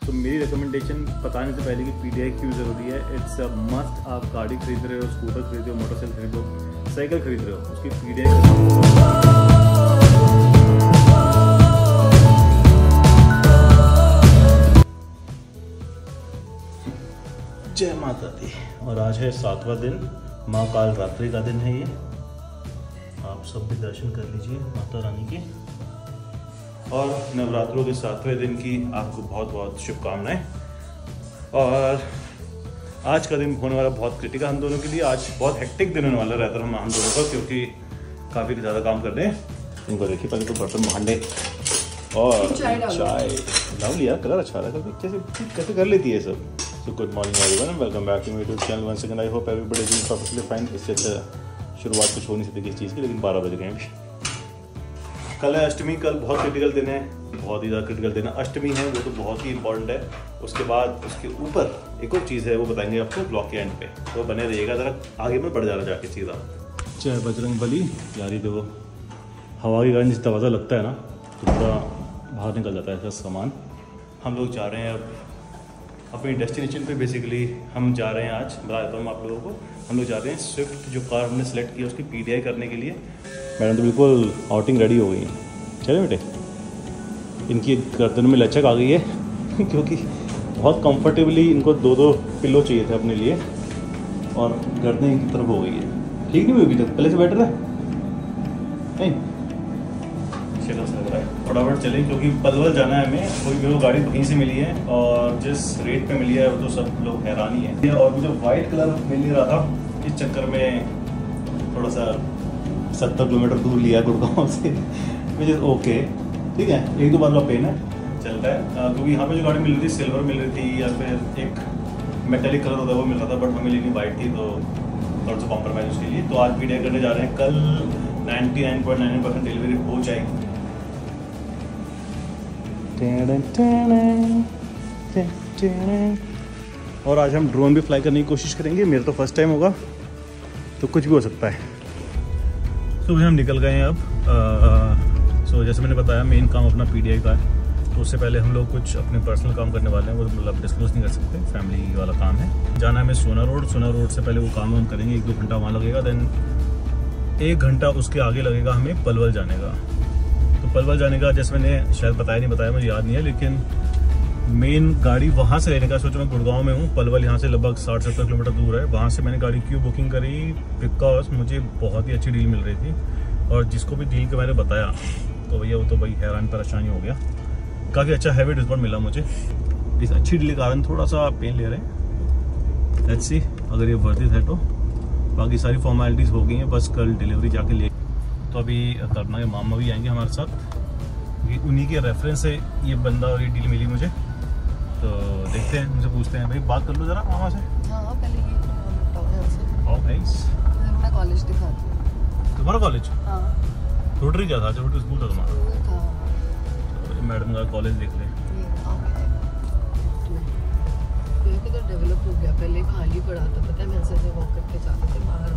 तो मेरी रिकमेंडेशन बताने से पहले कि PDI क्यों ज़रूरी है, इट्स अ मस्ट। आप गाड़ी खरीद रहे हो, स्कूटर खरीद रहे हो, मोटरसाइकिल खरीद रहे हो, साइकिल खरीद रहे हो, उसकी PDI जय माता दी। और आज है 7वां दिन, माँ काल रात्रि का दिन है ये। आप सब भी दर्शन कर लीजिए माता रानी के, और नवरात्रों के 7वें दिन की आपको बहुत बहुत शुभकामनाएं। और आज का दिन होने वाला बहुत क्रिटिकल हम दोनों के लिए। आज बहुत हेक्टिक दिन होने वाला रहता है हम दोनों का, क्योंकि काफ़ी ज़्यादा काम कर रहे हैं। इनको देखिए, पहले तो बर्तन भांडे और चाय लाओ लिया, कलर अच्छा रहा है, कैसे कर लेती है सब। So good morning everyone, welcome back to my YouTube channel once again. I hope everybody is doing perfectly fine. इससे अच्छा शुरुआत कुछ हो नहीं सकती किसी चीज़ की, लेकिन 12 बज गए हैं। कल है अष्टमी, कल बहुत क्रिटिकल दिन है, बहुत ही ज़्यादा क्रिटिकल दिन है। अष्टमी है वो तो बहुत ही इंपॉर्टेंट है। उसके बाद उसके ऊपर एक और चीज़ है, वो बताएंगे आपको ब्लॉग के एंड पे, तो बने रहिएगा, ज़रा आगे में बढ़ जाना जाके चीज़। आप जय बजरंग बली। यार ये देखो, हवा के कारण जिस दरवाज़ा लगता है ना, तो पूरा बाहर निकल जाता है ऐसा सामान। हम लोग जा रहे हैं अब अपनी डेस्टिनेशन पे। बेसिकली हम जा रहे हैं, आज बता देता हूँ आप लोगों को, हम लोग जा रहे हैं स्विफ्ट, जो कार हमने सेलेक्ट किया उसकी PDI करने के लिए। मैडम तो बिल्कुल आउटिंग रेडी हो गई है। चले बेटे, इनकी गर्दन में लचक आ गई है क्योंकि बहुत कंफर्टेबली इनको 2-2 पिलो चाहिए थे अपने लिए, और गर्दन इनकी तरफ हो गई है। ठीक नहीं हुई अभी तक, पहले से बेटर है नहीं। चलो लग रहा है फटाफट चले, क्योंकि पलवल जाना है हमें। कोई मेरे को गाड़ी वहीं से मिली है, और जिस रेट पे मिली है वो तो सब लोग हैरान ही है। और मुझे वाइट कलर मिल नहीं रहा था, इस चक्कर में थोड़ा सा 70 किलोमीटर दूर लिया गुड़गांव से, विच इज़ ओके। ठीक है, 1-2 बार का पेन है, चलता है। क्योंकि यहाँ पे जो गाड़ी मिल रही थी सिल्वर मिल रही थी, या फिर एक मेटेलिक कलर होता है वो मिल रहा था, बट हमें लेनी वाइट थी, तो थोड़ा सा कॉम्प्रोमाइज़ उसके लिए। तो आज PDI करने जा रहे हैं। कल 99.99% डिलीवरी हो जाएगी। और आज हम ड्रोन भी फ्लाई करने की कोशिश करेंगे। मेरा तो फर्स्ट टाइम होगा, तो कुछ भी हो सकता है। तो हम निकल गए हैं अब। सो जैसे मैंने बताया, मेन काम अपना PDI का है, तो उससे पहले हम लोग कुछ अपने पर्सनल काम करने वाले हैं, वो मतलब डिस्क्लोज नहीं कर सकते, फैमिली वाला काम है। जाना है हमें सोना रोड। सोना रोड से पहले वो काम हम करेंगे, 1-2 घंटा वहाँ लगेगा। देन 1 घंटा उसके आगे लगेगा हमें पलवल जाने का। तो पलवल जाने का जैसे मैंने शायद बताया, मुझे याद नहीं है, लेकिन मेन गाड़ी वहाँ से लेने का सोचा। मैं गुड़गांव में हूँ, पलवल यहाँ से लगभग 60-70 किलोमीटर दूर है। वहाँ से मैंने गाड़ी क्यों बुकिंग करी, बिकॉज मुझे बहुत ही अच्छी डील मिल रही थी, और जिसको भी डील के मैंने बताया तो भैया वो तो भाई हैरान परेशानी हो गया। काफ़ी अच्छा हैवी डिस्काउंट मिला मुझे। इस अच्छी डील के कारण थोड़ा सा पेन ले रहे हैं। लेट्स सी अगर ये वर्थ इट है तो। बाकी सारी फॉर्मेलिटीज़ हो गई हैं, बस कल डिलीवरी जाके ले। तो अभी करना के मामा भी आएंगे हमारे साथ, क्योंकि उन्हीं के रेफरेंस से ये बंदा और ये डील मिली मुझे। तो देखते हैं, उनसे पूछते हैं। भाई बात कर लो ज़रा मामा से। हाँ, पहले ये आओ गाइस, मैं कॉलेज दिखाती हूँ। तुम्हारा कॉलेज? हाँ, रोटरी क्या था? रोटरी स्कूल था तुम्हारा? तो मैडम का कॉलेज देख ले। ये किधर डेवलप हो गया, पहले खाली पड़ा था, पता है। मैं ऐसे वॉक करके जाते थे बाहर,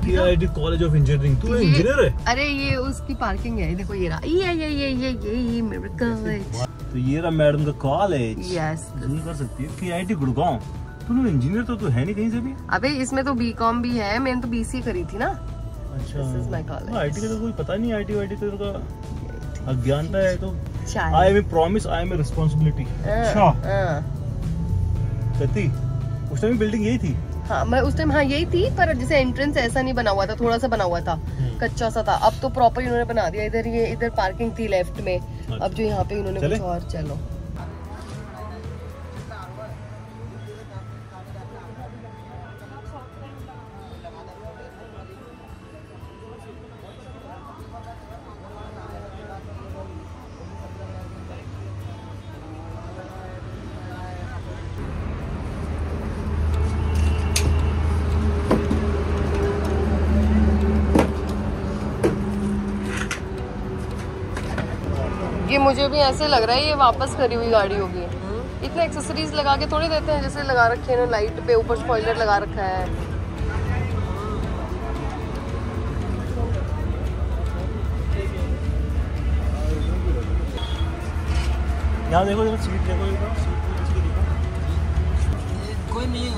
KIT कॉलेज ऑफ इंजीनियरिंग। तू इंजीनियर है? अरे ये उसकी पार्किंग है, देखो ये रहा, ये मेरा कॉलेज। तो ये रहा मैडम का कॉलेज। यस, नहीं कर सकती है KIT गुड़गांव। तू इंजीनियर तो है नहीं कहीं से भी? अबे इसमें तो BCom भी है, मैंने तो BC करी थी ना। अच्छा, this is my college. IT का तो कोई पता नहीं, IT तो का अज्ञानता है। तो शायद I am a promise, I am a responsibility. अच्छा सती, उस टाइम बिल्डिंग यही थी? हाँ, मैं उस टाइम, हाँ यही थी, पर जैसे एंट्रेंस ऐसा नहीं बना हुआ था, थोड़ा सा बना हुआ था, कच्चा सा था। अब तो प्रॉपर इन्होंने बना दिया। इधर पार्किंग थी लेफ्ट में। अब जो यहाँ पे इन्होंने कुछ और। चलो ये मुझे भी ऐसे लग रहा है ये वापस करी हुई गाड़ी होगी। इतने एक्सेसरीज लगा के थोड़ी देते हैं, जैसे लगा रखे हैं ना लाइट पे, ऊपर स्पॉइलर लगा रखा है। यहाँ देखो इधर सीट देखो, इधर सीट कोई नहीं है।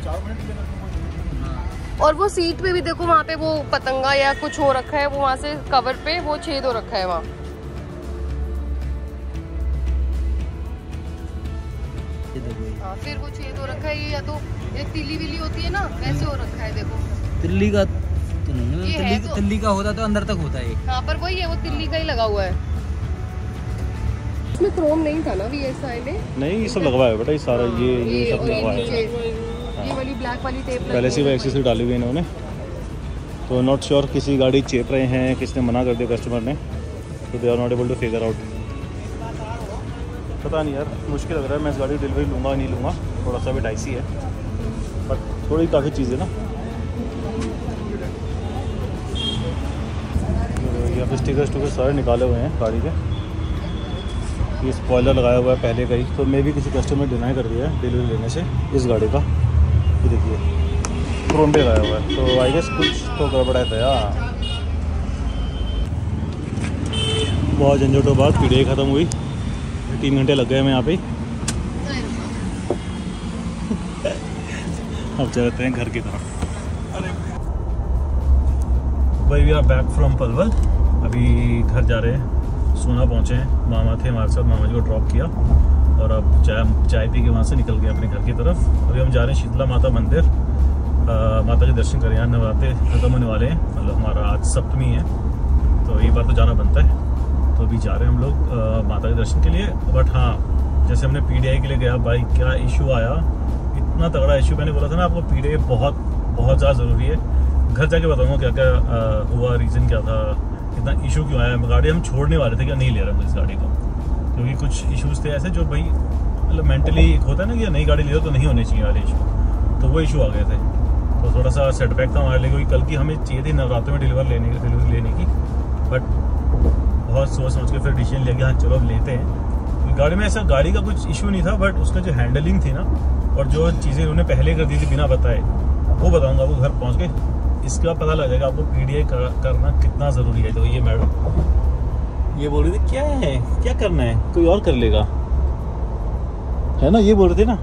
4 मिनट के अंदर। और वो सीट पे भी देखो, वहाँ पे वो पतंगा या कुछ हो रखा है, वो वहाँ से कवर पे वो छेद हो रखा है वहाँ। हाँ, फिर वो छेद हो रखा है, ये या तो एक तिल्ली विली होती है ना, वैसे हो रखा है देखो। तिल्ली का तो नहीं है, तिल्ली का होता तो अंदर तक होता है। हाँ, पर वही है, वो तिल्ली का ही लगा हुआ है। इसमें क्रोम नहीं था ना VSI में? नहीं, ये सब लगवा है बेटा, ये सारा ये सब लगवा है। ये वाली ब्लैक वाली टेप पहले से वो एक्सेसरी डाली हुई है इन्होंने, तो नॉट श्योर किसी गाड़ी चेप रहे हैं, किसने मना कर दिया कस्टमर ने, तो they are not able to figure out. पता नहीं यार, मुश्किल लग रहा है। मैं इस गाड़ी की डिलीवरी लूँगा नहीं लूँगा, थोड़ा सा भी डाइसी है, बट थोड़ी काफ़ी चीज़ें ना। यहाँ पे स्टिकर सारे निकाले हुए हैं गाड़ी के। ये स्पॉइलर लगाया हुआ है पहले का ही, तो मे भी किसी कस्टमर डिनाई कर दिया है डिलीवरी लेने से इस गाड़ी का। ये देखिए क्रोम पे लगाया हुआ है, तो आई गेस कुछ तो गड़बड़ा है यार। बहुत झंझटों बाद पीढ़ी ख़त्म हुई, 3 घंटे लग गए हमें यहाँ पे। अब चलते हैं घर की तरफ। भाई we are back from Palwal, अभी घर जा रहे हैं। सोना पहुँचे हैं, मामा थे हमारे साथ, मामा जी को ड्रॉप किया और अब चाय पी के वहाँ से निकल गए अपने घर की तरफ। अभी हम जा रहे हैं शीतला माता मंदिर, माता के दर्शन करें। यहाँ नवरात्रे खत्म होने वाले हैं, मतलब हमारा आज सप्तमी है, तो एक बार तो जाना बनता है। तो अभी जा रहे हैं हम लोग माता के दर्शन के लिए। बट हाँ, जैसे हमने PDI के लिए गया, भाई क्या इशू आया, इतना तगड़ा इशू। मैंने बोला था ना आपको, PDI बहुत ज़्यादा ज़रूरी है। घर जाके बताऊँगा क्या क्या हुआ, रीज़न क्या था, इतना इशू क्यों आया। गाड़ी हम छोड़ने वाले थे कि नहीं ले रहे हैं इस गाड़ी को, क्योंकि कुछ इश्यूज़ थे ऐसे जो भाई मतलब मेंटली एक होता है ना कि नई गाड़ी ले लो तो नहीं होने चाहिए वाले इशू, तो वो इशू आ गए थे। तो थोड़ा सा सेटबैक था हमारे लिए, क्योंकि कल की हमें चाहिए थी नवरात्रि में डिलीवरी लेने की, बट बहुत सोच समझ के फिर डिसीजन लिया कि हाँ चलो अब लेते हैं। गाड़ी में ऐसा गाड़ी का कुछ इशू नहीं था, बट उसका जो हैंडलिंग थी ना और जो चीज़ें उन्होंने पहले कर दी थी बिना बताए, वो बताऊँगा आपको घर पहुँच के। इसका पता लग जाएगा आपको PDI करना कितना ज़रूरी है। तो ये मैडम ये बोल रही थी क्या करना है, कोई और कर लेगा, है ना, ये बोल रहे थे ना।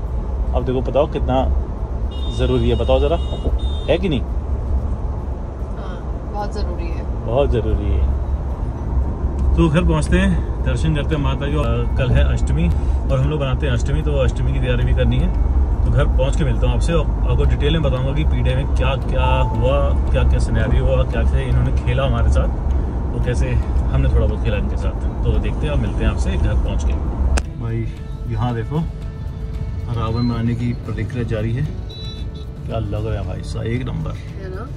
अब देखो बताओ कितना ज़रूरी है, बताओ ज़रा, है कि नहीं? बहुत ज़रूरी है, बहुत ज़रूरी है। तो घर पहुंचते हैं, दर्शन करते हैं माता की। कल है अष्टमी और हम लोग बनाते हैं अष्टमी, तो अष्टमी की तैयारी भी करनी है। तो घर पहुंच के मिलता हूँ आपसे, आपको डिटेल में बताऊंगा कि PDI में क्या क्या हुआ, क्या क्या सिनेरियो हुआ, क्या क्या इन्होंने खेला हमारे साथ, तो कैसे हमने थोड़ा बहुत खेला इनके साथ। तो देखते हैं और मिलते हैं आपसे घर पहुँच के। भाई यहाँ देखो रावण बनाने की प्रक्रिया जारी है, क्या लग रहा है भाई साहब, एक नंबर है ना।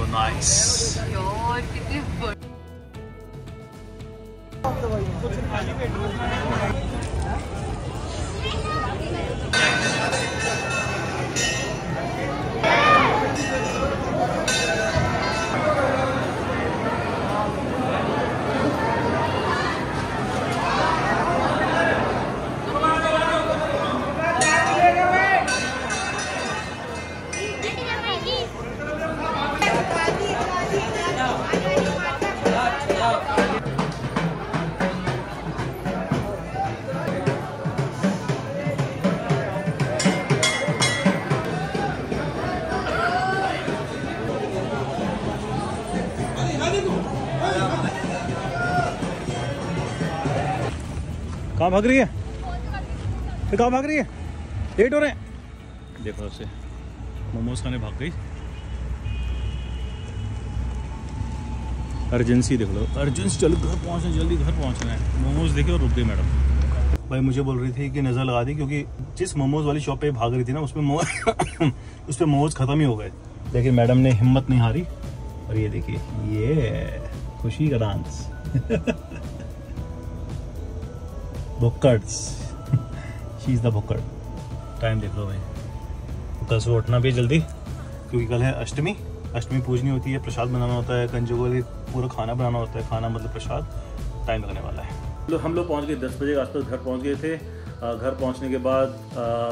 नाइस। कहाँ भाग रही है, फिर कहाँ भाग रही है, लेट हो रहे हैं। देखो उसे मोमोज खाने भाग गई। अर्जेंसी देख लो, अर्जेंसी, चलो घर पहुँचना, जल्दी घर पहुँचना है। मोमोज देखे और रुक गई मैडम। भाई मुझे बोल रही थी कि नज़र लगा दी, क्योंकि जिस मोमोज वाली शॉप पे भाग रही थी ना उसमें उस पर मोमोज ख़त्म ही हो गए, लेकिन मैडम ने हिम्मत नहीं हारी। और ये देखिए, ये खुशी का डांस भुक्कड़, शी इज़ द भुक्कड़। टाइम देख लो भाई, कल से उठना भी जल्दी, क्योंकि कल है अष्टमी। अष्टमी पूजनी होती है, प्रसाद बनाना होता है, कंजों को पूरा खाना बनाना होता है, खाना मतलब प्रसाद। टाइम लगने वाला है। तो हम लोग पहुंच गए 10 बजे के आसपास, घर पहुंच गए थे। घर पहुंचने के बाद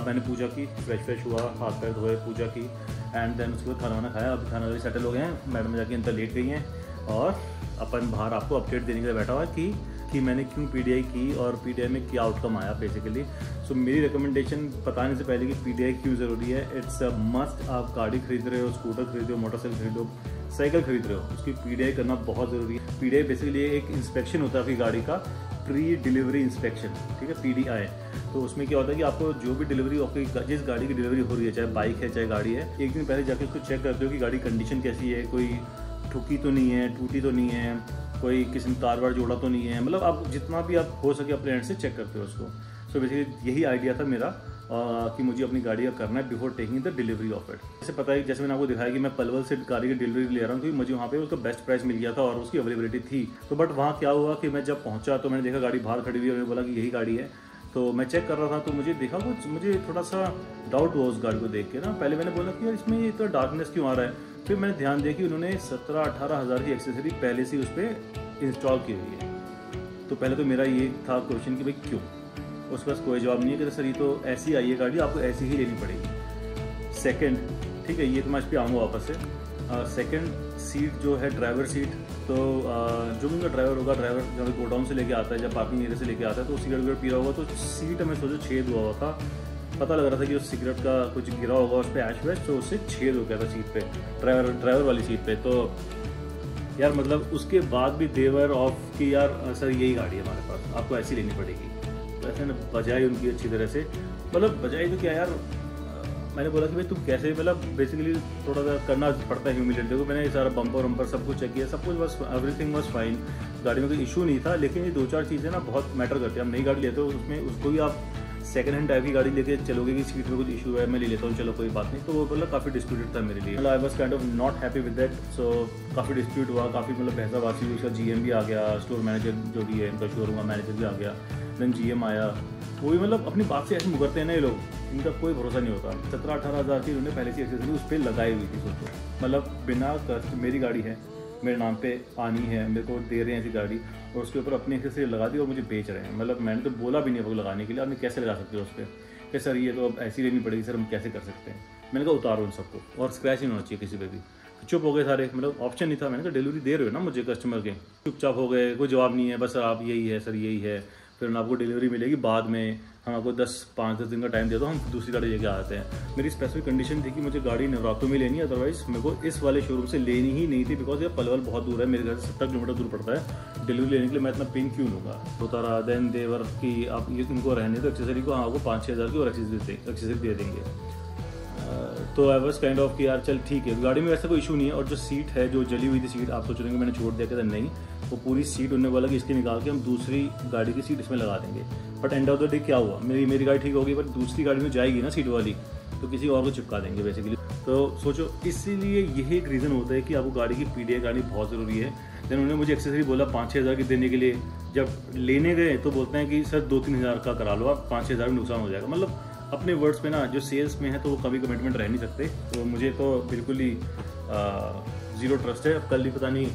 मैंने पूजा की, फ्रेश हुआ, हाथ पैर धोए, पूजा की एंड देन उसके बाद खाना वाना खाया, अभी खाना सेटल हो गए हैं, मैडम जाके अंदर लेट गई हैं और अपन बाहर आपको अपडेट देने के लिए बैठा हुआ कि मैंने क्यों PDI की और PDI में क्या आउटकम आया बेसिकली। सो मेरी रिकमेंडेशन बताने से पहले कि PDI क्यों ज़रूरी है, इट्स अ मस्ट। आप गाड़ी खरीद रहे हो, स्कूटर खरीद रहे हो, मोटरसाइकिल खरीद हो, साइकिल खरीद रहे हो, उसकी PDI करना बहुत ज़रूरी है। PDI बेसिकली एक इंस्पेक्शन होता है आपकी गाड़ी का, प्री डिलीवरी इंस्पेक्शन, ठीक है, PDI। तो उसमें क्या होता है कि आपको जो भी डिलीवरी, आपकी जिस गाड़ी की डिलीवरी हो रही है, चाहे बाइक है चाहे गाड़ी है, एक दिन पहले जाके उसको चेक करते हो कि गाड़ी कंडीशन कैसी है, कोई ठुकी तो नहीं है, टूटी तो नहीं है, कोई किसी ने तार वार जोड़ा तो नहीं है, मतलब आप जितना भी आप हो सके अपने एंड से चेक करते हो उसको। सो बेसिकली यही आइडिया था मेरा कि मुझे अपनी गाड़ी का करना है before taking the delivery of it. जैसे पता है, जैसे मैंने आपको दिखाया कि मैं पलवल से गाड़ी की डिलीवरी ले रहा हूँ क्योंकि मुझे वहाँ पे उसका बेस्ट प्राइस मिल गया था और उसकी अवेलेबिलिटी थी। तो बट वहाँ क्या हुआ कि मैं जब पहुँचा तो मैंने देखा गाड़ी बाहर खड़ी हुई है, मैंने बोला कि यही गाड़ी है। तो मैं चेक कर रहा था तो मुझे देखा कुछ, मुझे थोड़ा सा डाउट हुआ उस गाड़ी को देख के ना। पहले मैंने बोला कि यार इसमें ये इतना डार्कनेस क्यों आ रहा है। फिर मैंने ध्यान दिया कि उन्होंने 17-18 हज़ार की एक्सेसरी पहले से उस पर इंस्टॉल की हुई है। तो पहले तो मेरा ये था क्वेश्चन कि भाई क्यों। उसके पास कोई जवाब नहीं है कि सर ये तो ऐसी आई है गाड़ी, आपको ऐसी ही लेनी पड़ेगी। सेकंड, ठीक है, ये तो मैं इस पर आऊँगा वापस से। सेकंड सीट जो है ड्राइवर सीट, तो जो भी उनका ड्राइवर होगा, ड्राइवर जब गोडाउन से लेके आता है, जब पार्किंग एरिया से लेके आता है तो सिगरेट वगैरह पी रहा होगा तो सीट में सोचो छेद हुआ था। पता लग रहा था कि उस सिगरेट का कुछ गिरा होगा उस पर ऐश वैश, तो उससे छेद हो गया था सीट पे, ड्राइवर वाली सीट पे। तो यार मतलब उसके बाद भी देवर ऑफ कि यार सर यही गाड़ी है हमारे पास, आपको ऐसी लेनी पड़ेगी। तो ऐसे ना बजाई उनकी अच्छी तरह से, मतलब बजाई तो क्या यार, मैंने बोला कि भाई तुम कैसे, मतलब बेसिकली थोड़ा सा करना पड़ता है ह्यूमिलेट। देखो मैंने सारा बम्पर वम्पर सब कुछ चेक किया, सब कुछ बस एवरीथिंग वाज फाइन, गाड़ी में कोई इशू नहीं था। लेकिन ये 2-4 चीज़ें ना बहुत मैटर करती है। आप नई गाड़ी लेते हो उसमें उसको भी आप सेकंड हैंड टाइप की गाड़ी लेके चलोगे कि सीट में कुछ इशू है, मैं ले लेता हूँ, चलो कोई बात नहीं। तो वो मतलब काफ़ी डिस्प्यूटेड था मेरे लिए, I was kind of not happy with that. So काफ़ी डिस्प्यूट हुआ, काफ़ी मतलब बहसाबाजी हुई। उसका GM भी आ गया, स्टोर मैनेजर जो भी है इनका शोरूम का मैनेजर भी आ गया, देन GM आया। वो भी मतलब अपनी बात से ऐसे मुकरते हैं ना ये लोग, इनका कोई भरोसा नहीं होता। 17-18 हज़ार की उन्होंने पहले से एक्सेसरी उस पर लगाई हुई थी। सोचो मतलब बिना कष्ट, मेरी गाड़ी है, मेरे नाम पे आनी है, मेरे को दे रहे हैं ऐसी गाड़ी और उसके ऊपर अपनी एक्सेसरी लगा दी और मुझे बेच रहे हैं। मतलब मैंने तो बोला भी नहीं आपको लगाने के लिए, आपने कैसे लगा सकते हो उस पर कि सर ये तो अब ऐसी लेनी पड़ेगी, सर हम कैसे कर सकते हैं। मैंने कहा उतारो उन सबको और स्क्रैच नहीं होना चाहिए किसी पे भी। चुप हो गए सारे, मतलब ऑप्शन नहीं था। मैंने कहा डिलीवरी दे रहे हो ना मुझे कस्टमर के, चुपचाप हो गए, कोई जवाब नहीं है, बस सर आप यही है, सर यही है, फिर आपको डिलीवरी मिलेगी बाद में, हम आपको 5-10 दिन का टाइम दे दो, हम दूसरी गाड़ी लेके आते हैं। मेरी स्पेसिफिक कंडीशन थी कि मुझे गाड़ी नवरात्रों में लेनी है, अदरवाइज मेरे को इस वाले शोरूम से लेनी ही नहीं थी, बिकॉज ये पलवल बहुत दूर है, मेरे घर से 70 किलोमीटर दूर पड़ता है। डिलीवरी लेने के लिए मैं इतना पेन क्यों लूँगा। होता रहा, देन देवर कि आप ये इनको रहने दो एक्सेसरी को, हाँ आपको 5-6 हज़ार की और एक्सेसरी दे देंगे। तो आई वाज काइंड ऑफ कि यार चल ठीक है, गाड़ी में वैसा कोई इशू नहीं है। और जो सीट है, जो जली हुई थी सीट, आप सोच रहे हैं मैंने छोड़ दिया कि नहीं, वो पूरी सीट उन्होंने बोला कि इसकी निकाल के हम दूसरी गाड़ी की सीट इसमें लगा देंगे। But end of the day क्या हुआ, मेरी गाड़ी ठीक होगी, बट दूसरी गाड़ी में जाएगी ना सीट वाली, तो किसी और को चिपका देंगे बेसिकली। तो सोचो, इसीलिए यही एक रीज़न होता है कि आपको गाड़ी की PDI करनी बहुत ज़रूरी है। देन उन्होंने मुझे एक्सेसरी बोला 5-6 हज़ार की देने के लिए, जब लेने गए तो बोलते हैं कि सर 2-3 हज़ार का करा लो आप, 5-6 हज़ार में नुकसान हो जाएगा। मतलब अपने वर्ड्स पे ना, जो सेल्स में है तो वो कभी कमिटमेंट रह नहीं सकते। तो मुझे तो बिल्कुल ही ज़ीरो ट्रस्ट है। अब कल ही पता नहीं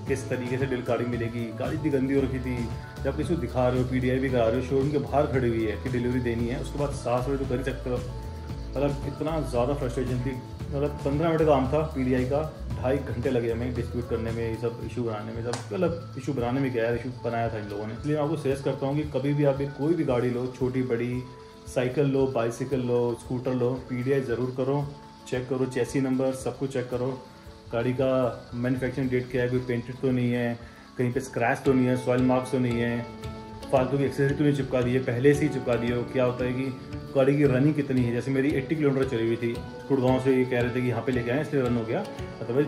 किस तरीके से गाड़ी मिलेगी। गाड़ी इतनी गंदी हो रखी थी, जब किसी को दिखा रहे हो, PDI भी करा रहे हो, शोरूम के बाहर खड़ी हुई है कि डिलीवरी देनी है, उसके बाद 7 बजे तो कर ही सकते हो। मतलब इतना ज़्यादा फ्रस्ट्रेशन थी। मतलब 15 मिनट का काम था PDI का, 2.5 घंटे लगे हमें डिस्प्यूट करने में, ये सब इशू बनाने में। सब मतलब इशू बनाने में क्या है, इशू बनाया था इन लोगों ने। इसलिए मैं आपको सजेस्ट करता हूँ कि कभी भी आप कोई भी गाड़ी लो, छोटी बड़ी, साइकिल लो, बाइसिकल लो, स्कूटर लो, PDI ज़रूर करो, चेक करो चेसी नंबर, सब कुछ चेक करो। गाड़ी का मैन्युफैक्चरिंग डेट क्या है, कोई पेंटेड तो नहीं है, कहीं पे स्क्रैच तो नहीं है, सॉइल मार्क्स तो नहीं है, फालतू की एक्सेसरी तो नहीं चिपका दी है, पहले से ही चिपका दी हो। क्या होता है कि गाड़ी की रनिंग कितनी है, जैसे मेरी 80 किलोमीटर चली हुई थी, गुड़गांव से ये कह रहे थे कि यहाँ पे लेके आए इसलिए रन हो गया, अदरवाइज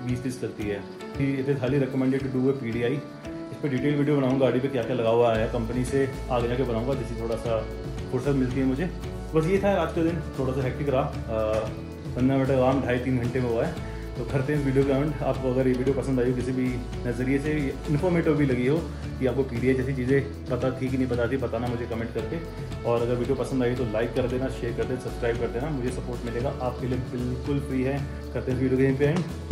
20-30 चलती है। It is highly recommended to do a PDI। इस पर डिटेल वीडियो बनाऊँगा, गाड़ी पे क्या क्या लगा हुआ है, कंपनी से आगे जाके बनाऊँगा, जिससे थोड़ा सा फुर्सत मिलती है मुझे। बस ये था आज का दिन, थोड़ा सा हेक्टिक रहा। 15 मिनट का काम 2.5-3 घंटे में हुआ है। तो करते हैं वीडियो का एंड। आपको अगर ये वीडियो पसंद आई हो, किसी भी नज़रिए से इन्फॉर्मेटिव भी लगी हो, कि आपको PDI जैसी चीज़ें पता थी कि नहीं पता थी, बताना मुझे कमेंट करके। और अगर वीडियो पसंद आई तो लाइक कर देना, शेयर कर देना, सब्सक्राइब कर देना, मुझे सपोर्ट मिलेगा। आपके लिए बिल्कुल फ्री है। करते हैं वीडियो के यहीं पे एंड।